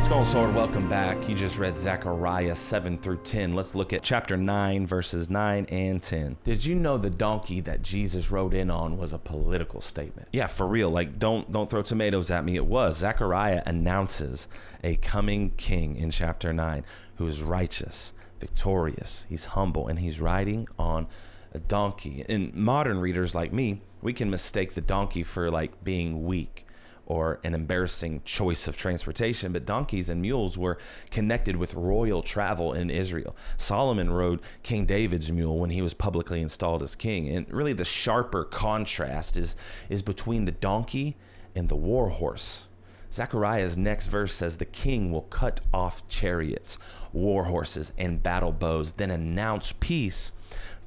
What's going on, Sword? Welcome back. You just read Zechariah 7 through 10. Let's look at chapter 9, verses 9 and 10. Did you know the donkey that Jesus rode in on was a political statement? Yeah, for real. Like, don't throw tomatoes at me. It was. Zechariah announces a coming king in chapter 9 who is righteous, victorious. He's humble, and he's riding on a donkey. And modern readers like me, we can mistake the donkey for like being weak or an embarrassing choice of transportation, but donkeys and mules were connected with royal travel in Israel. Solomon rode King David's mule when he was publicly installed as king. And really the sharper contrast is between the donkey and the warhorse. Zechariah's next verse says the king will cut off chariots, warhorses, and battle bows, then announce peace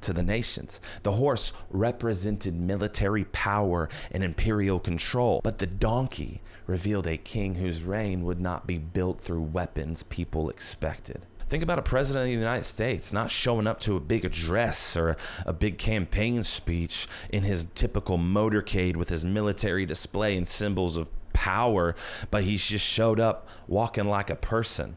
to the nations. The horse represented military power and imperial control, but the donkey revealed a king whose reign would not be built through weapons people expected. Think about a president of the United States not showing up to a big address or a big campaign speech in his typical motorcade with his military display and symbols of power, but he's just showed up walking like a person.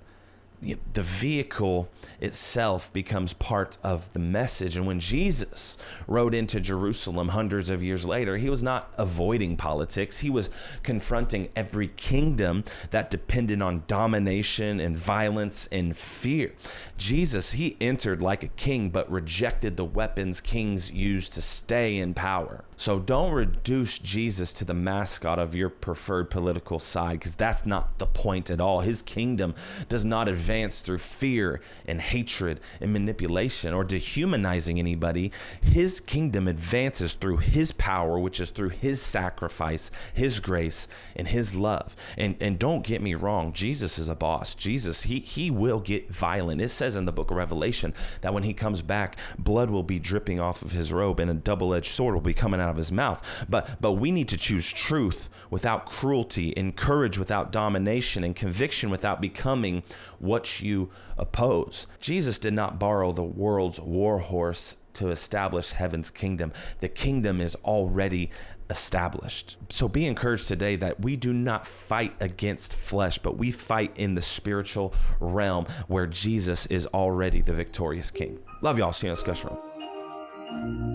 The vehicle itself becomes part of the message. And when Jesus rode into Jerusalem hundreds of years later, he was not avoiding politics. He was confronting every kingdom that depended on domination and violence and fear. Jesus, he entered like a king, but rejected the weapons kings used to stay in power. So don't reduce Jesus to the mascot of your preferred political side, because that's not the point at all. His kingdom does not advance through fear and hatred and manipulation or dehumanizing anybody. His kingdom advances through his power, which is through his sacrifice, his grace, and his love. And don't get me wrong, Jesus is a boss. Jesus, he will get violent. It says in the book of Revelation that when he comes back, blood will be dripping off of his robe and a double-edged sword will be coming out of his mouth. But we need to choose truth without cruelty, and courage without domination, and conviction without becoming what you oppose. Jesus did not borrow the world's warhorse to establish heaven's kingdom. The kingdom is already established. So be encouraged today that we do not fight against flesh, but we fight in the spiritual realm where Jesus is already the victorious king. Love y'all. See you in the discussion room.